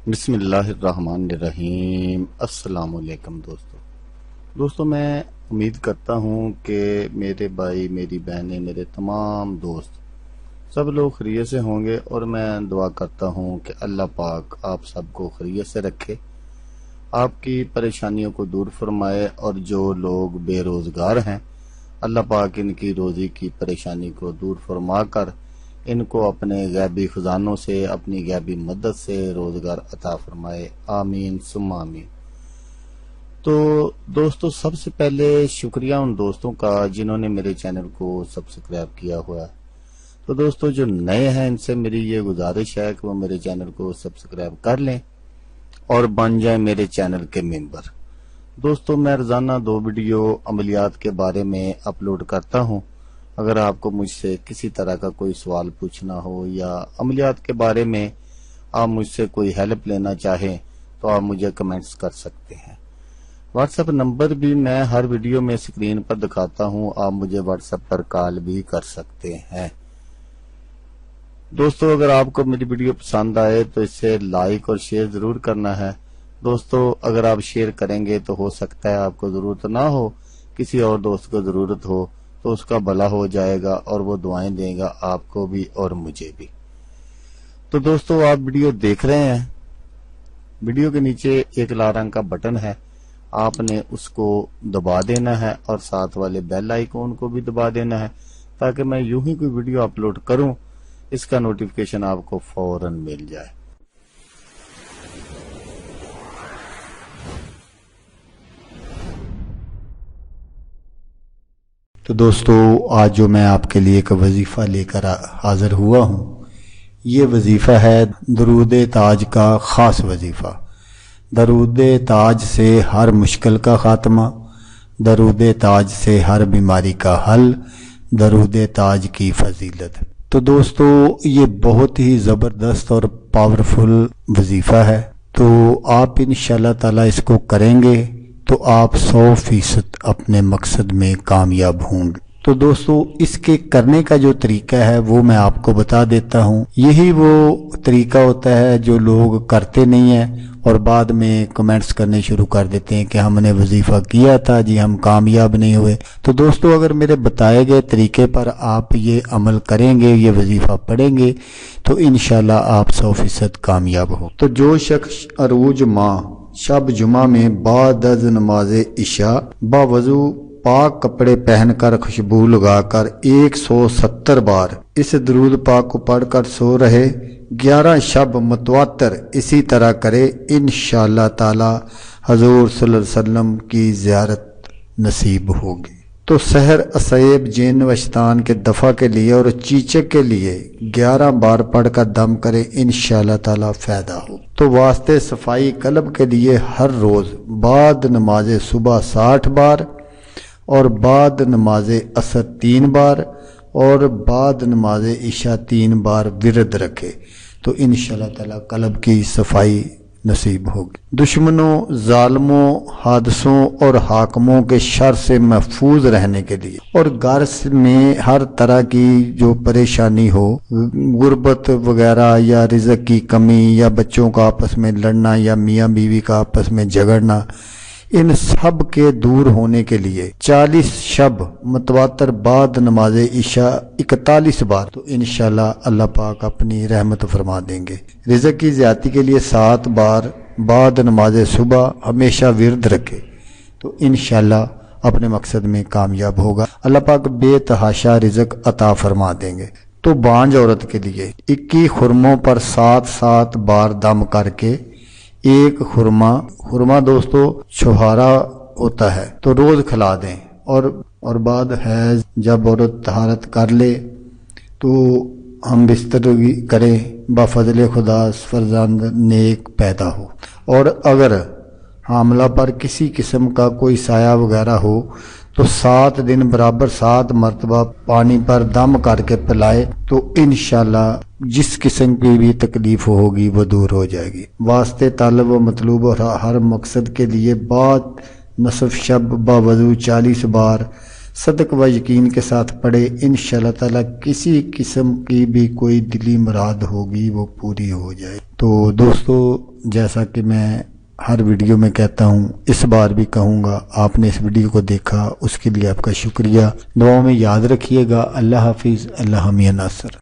بسم اللہ الرحمن الرحیم۔ السلام علیکم دوستو میں امید کرتا ہوں کہ میرے بھائی، میری بہنیں، میرے تمام دوست سب لوگ خیریت سے ہوں گے، اور میں دعا کرتا ہوں کہ اللہ پاک آپ سب کو خیریت سے رکھے، آپ کی پریشانیوں کو دور فرمائے، اور جو لوگ بے روزگار ہیں اللہ پاک ان کی روزی کی پریشانی کو دور فرما کر ان کو اپنے غیبی خزانوں سے، اپنی غیبی مدد سے روزگار عطا فرمائے، آمین ثم آمین۔ تو دوستو، سب سے پہلے شکریہ ان دوستوں کا جنہوں نے میرے چینل کو سبسکرائب کیا ہوا ہے۔ تو دوستو جو نئے ہیں ان سے میری یہ گزارش ہے کہ وہ میرے چینل کو سبسکرائب کر لیں اور بن جائیں میرے چینل کے ممبر۔ دوستو میں روزانہ 2 ویڈیو عملیات کے بارے میں اپلوڈ کرتا ہوں۔ اگر آپ کو مجھ سے کسی طرح کا کوئی سوال پوچھنا ہو یا عملیات کے بارے میں آپ مجھ سے کوئی ہیلپ لینا چاہیں تو آپ مجھے کمنٹس کر سکتے ہیں۔ واٹس ایپ نمبر بھی میں ہر ویڈیو میں اسکرین پر دکھاتا ہوں، آپ مجھے واٹس ایپ پر کال بھی کر سکتے ہیں۔ دوستو اگر آپ کو میری ویڈیو پسند آئے تو اسے لائک اور شیئر ضرور کرنا ہے۔ دوستو اگر آپ شیئر کریں گے تو ہو سکتا ہے آپ کو ضرورت نہ ہو، کسی اور دوست کو ضرورت ہو تو اس کا بھلا ہو جائے گا اور وہ دعائیں دے گا آپ کو بھی اور مجھے بھی۔ تو دوستو آپ ویڈیو دیکھ رہے ہیں، ویڈیو کے نیچے ایک لال رنگ کا بٹن ہے، آپ نے اس کو دبا دینا ہے اور ساتھ والے بیل آئیکن کو بھی دبا دینا ہے تاکہ میں یوں ہی کوئی ویڈیو اپلوڈ کروں اس کا نوٹیفیکیشن آپ کو فوراً مل جائے۔ تو دوستو آج جو میں آپ کے لیے ایک وظیفہ لے کر حاضر ہوا ہوں، یہ وظیفہ ہے درود تاج کا خاص وظیفہ۔ درود تاج سے ہر مشکل کا خاتمہ، درود تاج سے ہر بیماری کا حل، درود تاج کی فضیلت۔ تو دوستو یہ بہت ہی زبردست اور پاورفل وظیفہ ہے، تو آپ انشاءاللہ تعالی اس کو کریں گے تو آپ 100% اپنے مقصد میں کامیاب ہوں گے۔ تو دوستو اس کے کرنے کا جو طریقہ ہے وہ میں آپ کو بتا دیتا ہوں۔ یہی وہ طریقہ ہوتا ہے جو لوگ کرتے نہیں ہیں اور بعد میں کمنٹس کرنے شروع کر دیتے ہیں کہ ہم نے وظیفہ کیا تھا جی ہم کامیاب نہیں ہوئے۔ تو دوستو اگر میرے بتائے گئے طریقے پر آپ یہ عمل کریں گے، یہ وظیفہ پڑھیں گے تو انشاءاللہ آپ 100% کامیاب ہو۔ تو جو شخص عروج ماہ شب جمعہ میں بعد از نماز عشاء باوضو پاک کپڑے پہن کر خوشبو لگا کر 170 بار اس درود پاک کو پڑھ کر سو رہے، 11 شب متواتر اسی طرح کرے، انشاءاللہ تعالی حضور صلی اللہ علیہ وسلم کی زیارت نصیب ہوگی۔ تو سحر اسیب جن و شیطان کے دفع کے لیے اور چیچک کے لیے 11 بار پڑھ کر دم کرے، انشاءاللہ تعالی فائدہ ہو۔ تو واسطے صفائی قلب کے لیے ہر روز بعد نماز صبح 60 بار اور بعد نماز عصر 3 بار اور بعد نماز عشاء 3 بار ورد رکھے تو انشاءاللہ تعالی قلب کی صفائی نصیب ہوگی۔ دشمنوں، ظالموں، حادثوں اور حاکموں کے شر سے محفوظ رہنے کے لیے اور گھر میں ہر طرح کی جو پریشانی ہو، غربت وغیرہ یا رزق کی کمی یا بچوں کا آپس میں لڑنا یا میاں بیوی کا آپس میں جھگڑنا، ان سب کے دور ہونے کے لیے 40 شب متواتر بعد نماز عشاء 41 بار تو انشاءاللہ اللہ پاک اپنی رحمت فرما دیں گے۔ رزق کی زیادتی کے لیے 7 بار بعد نماز صبح ہمیشہ ورد رکھے تو انشاءاللہ اپنے مقصد میں کامیاب ہوگا، اللہ پاک بے تحاشا رزق عطا فرما دیں گے۔ تو بانجھ عورت کے لیے 21 خرموں پر 7 بار دم کر کے ایک خرما دوستو چھہارا ہوتا ہے تو روز کھلا دیں، اور بعد حیض جب عورت طہارت کر لے تو ہم بستر کریں، بفضل خدا فرزند نیک پیدا ہو۔ اور اگر حاملہ پر کسی قسم کا کوئی سایہ وغیرہ ہو تو 7 دن برابر 7 مرتبہ پانی پر دم کر کے پلائے تو انشاءاللہ جس قسم کی بھی تکلیف ہوگی وہ دور ہو جائے گی۔ واسطے طالب و مطلوب اور ہر مقصد کے لیے بعد نصف شب باوضو 40 بار صدق و یقین کے ساتھ پڑھے، انشاءاللہ تعالی کسی قسم کی بھی کوئی دلی مراد ہوگی وہ پوری ہو جائے۔ تو دوستو، جیسا کہ میں ہر ویڈیو میں کہتا ہوں، اس بار بھی کہوں گا، آپ نے اس ویڈیو کو دیکھا اس کے لیے آپ کا شکریہ، دعاؤں میں یاد رکھیے گا۔ اللہ حافظ، اللہ حامی ناصر۔